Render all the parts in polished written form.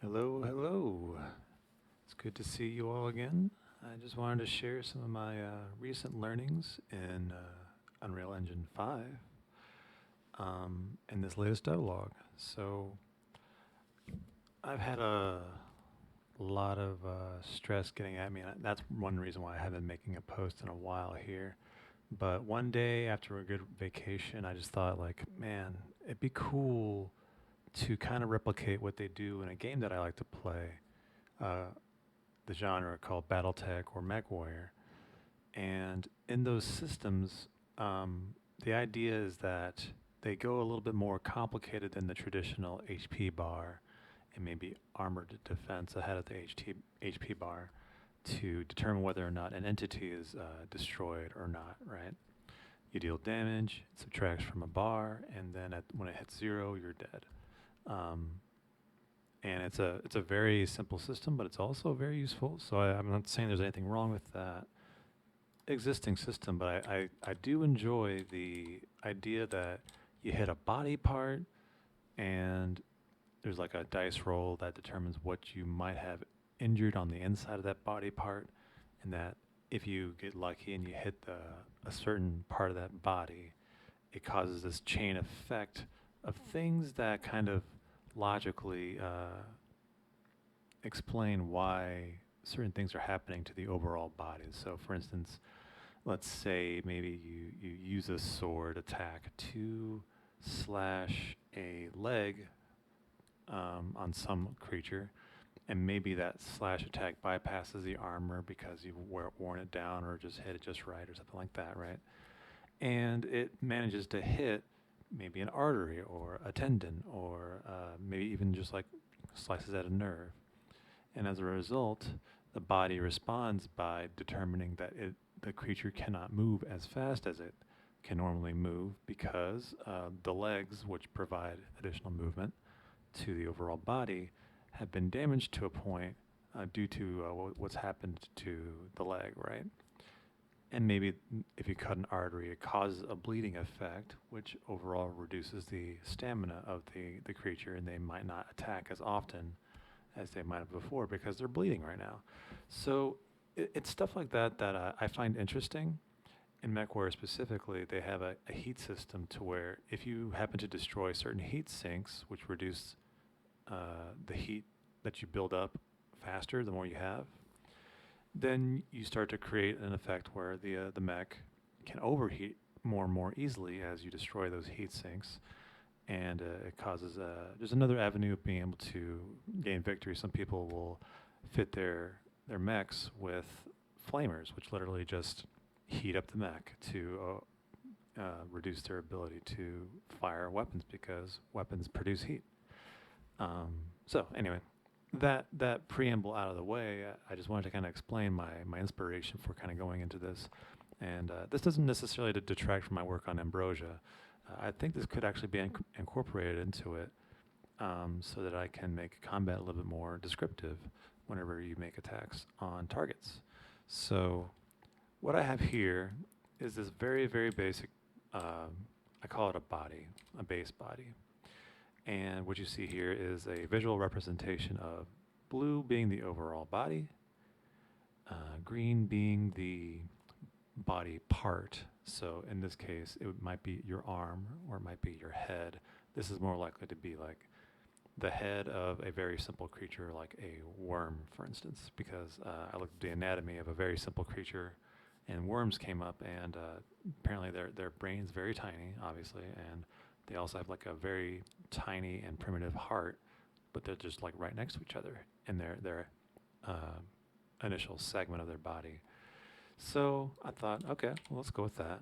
Hello, hello. It's good to see you all again. I just wanted to share some of my recent learnings in Unreal Engine 5 in this latest dialogue. So, I've had a lot of stress getting at me, and that's one reason why I haven't been making a post in a while here. But one day after a good vacation, I just thought, like, man, it'd be cool to kind of replicate what they do in a game that I like to play. Uh, the genre called BattleTech or MechWarrior. And in those systems, the idea is that they go a little bit more complicated than the traditional HP bar and maybe armored defense ahead of the HP bar to determine whether or not an entity is destroyed or not, right? You deal damage, it subtracts from a bar, and then when it hits zero, you're dead. Um, and it's a very simple system, but it's also very useful. So I'm not saying there's anything wrong with that existing system, but I do enjoy the idea that you hit a body part and there's like a dice roll that determines what you might have injured on the inside of that body part, and that if you get lucky and you hit a certain part of that body, it causes this chain effect of things that kind of logically explain why certain things are happening to the overall body. So, for instance, let's say maybe you use a sword attack to slash a leg on some creature, and maybe that slash attack bypasses the armor because you've worn it down or just hit it just right or something like that, right? And it manages to hit maybe an artery or a tendon or maybe even just like slices at a nerve. And as a result, the body responds by determining that the creature cannot move as fast as it can normally move because the legs, which provide additional movement to the overall body, have been damaged to a point due to what's happened to the leg, right? And maybe if you cut an artery, it causes a bleeding effect, which overall reduces the stamina of the creature, and they might not attack as often as they might have before because they're bleeding right now. So it's stuff like that that I find interesting. In MechWarrior specifically, they have a heat system to where if you happen to destroy certain heat sinks, which reduce the heat that you build up faster the more you have, then you start to create an effect where the mech can overheat more and more easily as you destroy those heat sinks, and it causes there's another avenue of being able to gain victory. Some people will fit their mechs with flamers, which literally just heat up the mech to reduce their ability to fire weapons because weapons produce heat. So anyway, that preamble out of the way, I just wanted to kind of explain my inspiration for kind of going into this, and this doesn't necessarily detract from my work on Ambrosia. I think this could actually be incorporated into it, so that I can make combat a little bit more descriptive whenever you make attacks on targets. So what I have here is this very, very basic, I call it a body, a base body. And what you see here is a visual representation of blue being the overall body, green being the body part. So in this case, it might be your arm or it might be your head. This is more likely to be like the head of a very simple creature like a worm, for instance, because I looked at the anatomy of a very simple creature and worms came up, and apparently their brain's very tiny, obviously, and they also have like a very tiny and primitive heart, but they're just like right next to each other in their uh, initial segment of their body. So I thought, okay, well, let's go with that.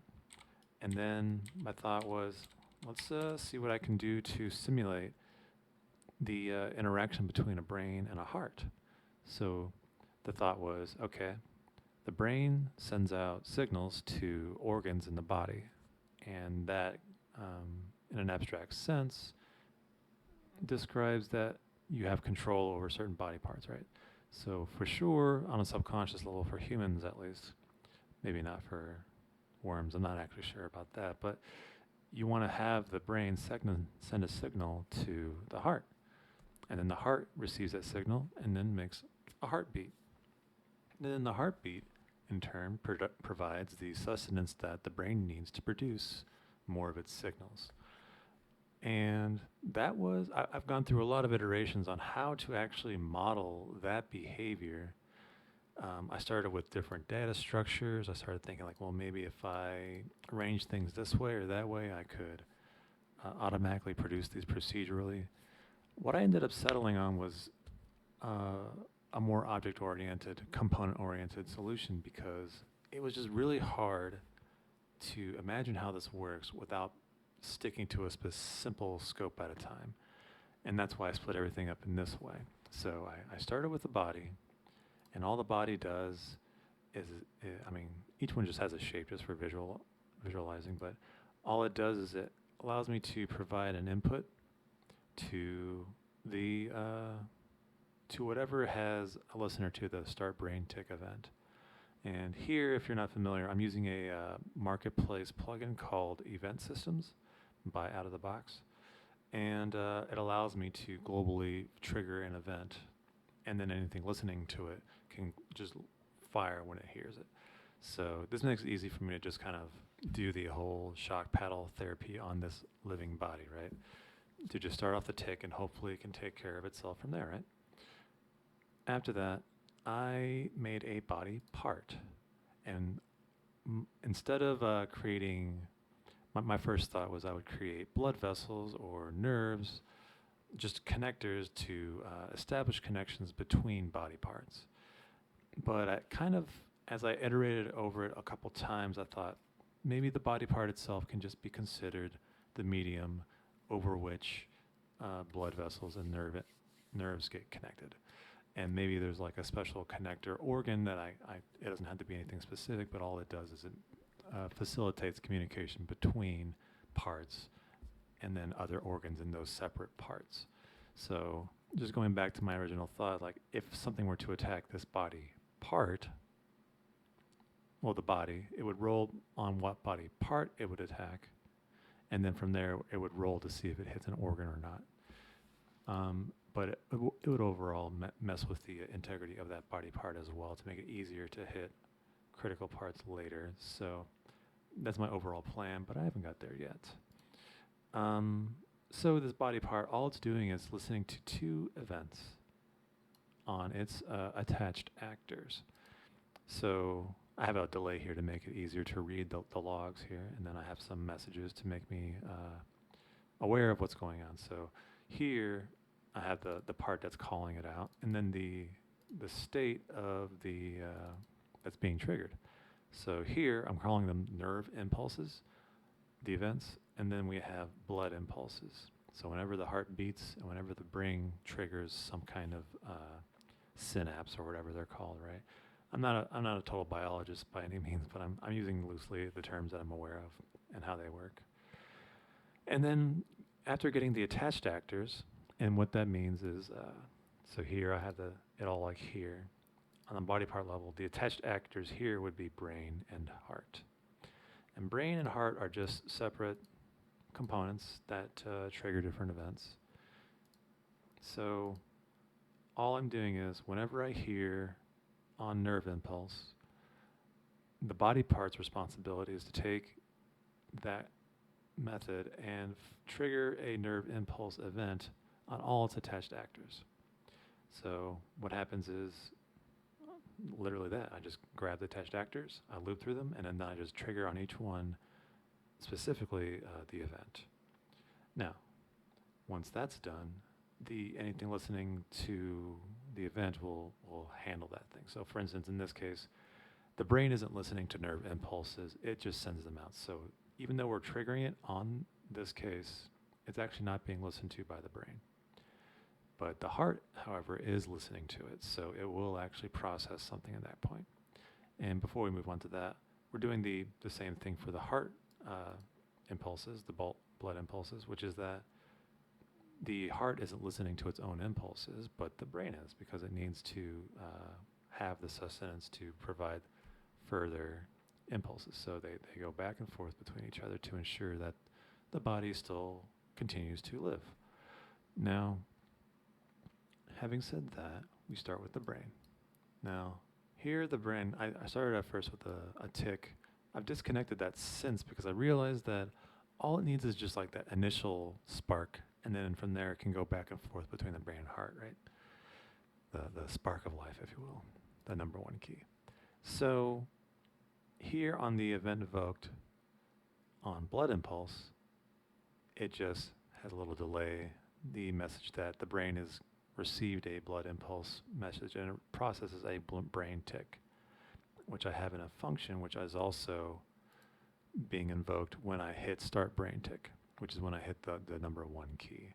And then my thought was, let's see what I can do to simulate the interaction between a brain and a heart. So the thought was, okay, the brain sends out signals to organs in the body, and that, in an abstract sense, describes that you have control over certain body parts, right? So for sure, on a subconscious level, for humans at least, maybe not for worms, I'm not actually sure about that, but you want to have the brain send a signal to the heart. And then the heart receives that signal and then makes a heartbeat. And then the heartbeat, in turn, provides the sustenance that the brain needs to produce more of its signals. And that was, I've gone through a lot of iterations on how to actually model that behavior. I started with different data structures. I started thinking like, well, maybe if I arrange things this way or that way, I could automatically produce these procedurally. What I ended up settling on was a more object-oriented, component-oriented solution because it was just really hard to imagine how this works without sticking to a simple scope at a time. And that's why I split everything up in this way. So I started with the body, and all the body does is, I mean, each one just has a shape just for visualizing, but all it does is it allows me to provide an input to the to whatever has a listener to the start brain tick event. And here, if you're not familiar, I'm using a marketplace plugin called Event Systems by Out of the Box. And it allows me to globally trigger an event, and then anything listening to it can just fire when it hears it. So this makes it easy for me to just kind of do the whole shock paddle therapy on this living body, right? To just start off the tick, and hopefully it can take care of itself from there, right? After that, I made a body part. And instead of creating, my first thought was I would create blood vessels or nerves, just connectors to establish connections between body parts. But I kind of, as I iterated over it a couple times, I thought maybe the body part itself can just be considered the medium over which blood vessels and nerves get connected. And maybe there's like a special connector organ that it doesn't have to be anything specific, but all it does is it facilitates communication between parts and then other organs in those separate parts. So just going back to my original thought, like if something were to attack this body part, well, the body, it would roll on what body part it would attack, and then from there it would roll to see if it hits an organ or not. But it would overall mess with the integrity of that body part as well to make it easier to hit critical parts later. So that's my overall plan, but I haven't got there yet. So this body part, all it's doing is listening to two events on its attached actors. So I have a delay here to make it easier to read the logs here, and then I have some messages to make me aware of what's going on. So here I have the part that's calling it out, and then the state of the that's being triggered. So here I'm calling them nerve impulses, the events, and then we have blood impulses. So whenever the heart beats and whenever the brain triggers some kind of synapse or whatever they're called, right? I'm not a total biologist by any means, but I'm using loosely the terms that I'm aware of and how they work. And then after getting the attached actors, and what that means is, so here I have it all like here. On the body part level, the attached actors here would be brain and heart. And brain and heart are just separate components that trigger different events. So all I'm doing is whenever I hear on nerve impulse, the body part's responsibility is to take that method and trigger a nerve impulse event on all its attached actors. So what happens is literally that. I just grab the attached actors, I loop through them, and then I just trigger on each one specifically the event. Now, once that's done, anything listening to the event will handle that thing. So for instance, in this case, the brain isn't listening to nerve impulses, it just sends them out. So even though we're triggering it on this case, it's actually not being listened to by the brain. But the heart, however, is listening to it, so it will actually process something at that point. And before we move on to that, we're doing the same thing for the heart impulses, the blood impulses, which is that the heart isn't listening to its own impulses, but the brain is, because it needs to have the sustenance to provide further impulses. So they go back and forth between each other to ensure that the body still continues to live. Now, having said that, we start with the brain. Now, here the brain, I started at first with a tick. I've disconnected that since because I realized that all it needs is just like that initial spark, and then from there it can go back and forth between the brain and heart, right? The spark of life, if you will, the number one key. So here on the event evoked on blood impulse, it just has a little delay. The message that the brain has received a blood impulse message and it processes a brain tick, which I have in a function, which is also being invoked when I hit start brain tick, which is when I hit the number one key.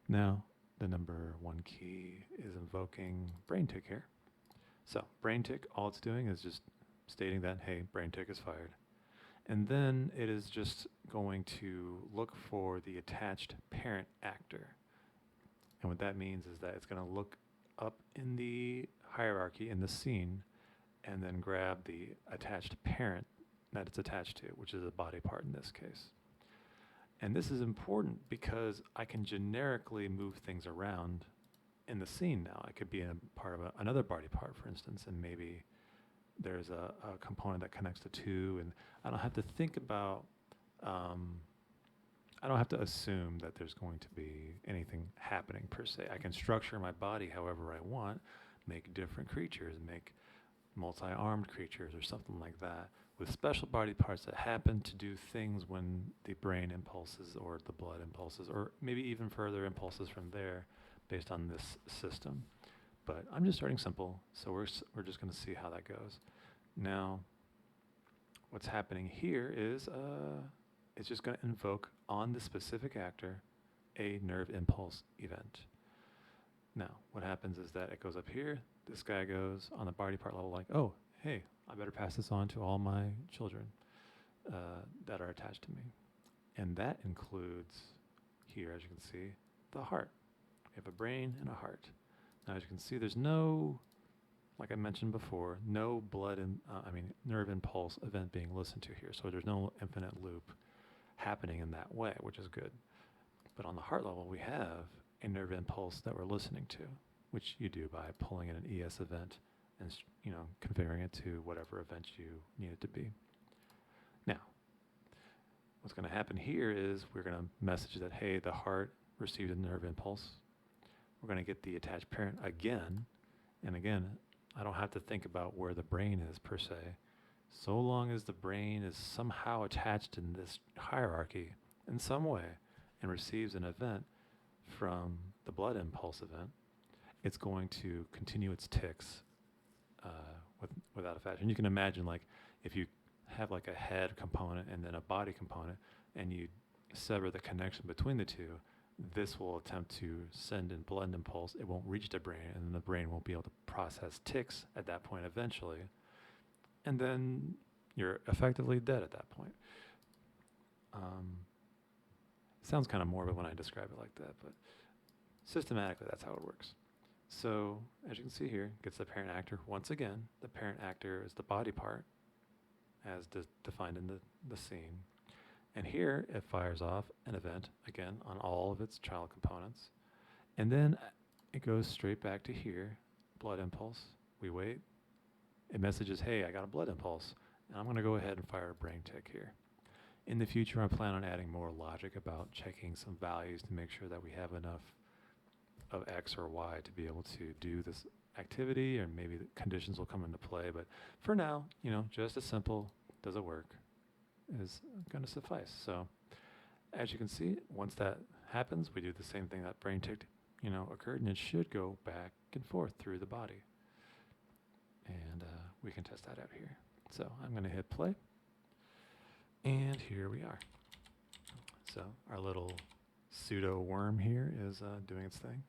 Now, the number one key is invoking brain tick here. So brain tick, all it's doing is just stating that, hey, brain tick is fired. And then it is just going to look for the attached parent actor. And what that means is that it's going to look up in the hierarchy in the scene and then grab the attached parent that it's attached to, which is a body part in this case. And this is important because I can generically move things around in the scene now. I could be in a part of another body part, for instance, and maybe there's a component that connects the two, and I don't have to think about, I don't have to assume that there's going to be anything happening per se. I can structure my body however I want, make different creatures, make multi-armed creatures or something like that, with special body parts that happen to do things when the brain impulses or the blood impulses, or maybe even further impulses from there based on this system. But I'm just starting simple, so we're just going to see how that goes. Now, what's happening here is it's just going to invoke on the specific actor a nerve impulse event. Now, what happens is that it goes up here. This guy goes on the body part level like, oh, hey, I better pass this on to all my children that are attached to me. And that includes here, as you can see, the heart. We have a brain and a heart. Now, as you can see, there's no, like I mentioned before, no nerve impulse event being listened to here. So there's no infinite loop happening in that way, which is good. But on the heart level, we have a nerve impulse that we're listening to, which you do by pulling in an ES event and configuring it to whatever event you need it to be. Now, what's going to happen here is we're going to message that, hey, the heart received a nerve impulse. We're going to get the attached parent again. And again, I don't have to think about where the brain is per se. So long as the brain is somehow attached in this hierarchy in some way and receives an event from the blood impulse event, it's going to continue its ticks without a fashion. You can imagine, like, if you have like a head component and then a body component, and you sever the connection between the two, this will attempt to send in blood impulse. It won't reach the brain, and then the brain won't be able to process ticks at that point eventually. And then you're effectively dead at that point. Sounds kind of morbid when I describe it like that, but systematically that's how it works. So as you can see here, gets the parent actor once again. The parent actor is the body part as defined in the scene. And here it fires off an event, again, on all of its child components. And then it goes straight back to here, blood impulse. We wait. It messages, hey, I got a blood impulse. And I'm going to go ahead and fire a brain tick here. In the future, I plan on adding more logic about checking some values to make sure that we have enough of X or Y to be able to do this activity, or maybe the conditions will come into play. But for now, just as simple, does it work, is going to suffice. So as you can see, once that happens, we do the same thing that brain tick, occurred, and it should go back and forth through the body. And we can test that out here. So I'm going to hit play. And here we are. So our little pseudo worm here is doing its thing.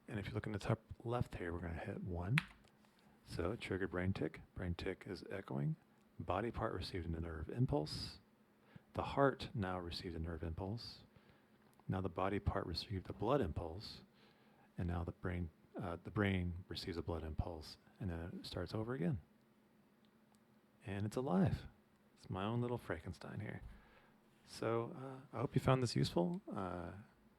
And if you look in the top left here, we're going to hit 1. So triggered brain tick. Brain tick is echoing. Body part received a nerve impulse. The heart now received a nerve impulse. Now the body part received a blood impulse. And now the brain receives a blood impulse. And then it starts over again. And it's alive. It's my own little Frankenstein here. So I hope you found this useful.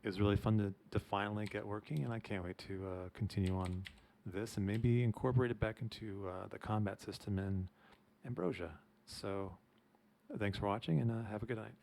it was really fun to finally get working, and I can't wait to continue on this and maybe incorporate it back into the combat system in Ambrosia. So thanks for watching, and have a good night.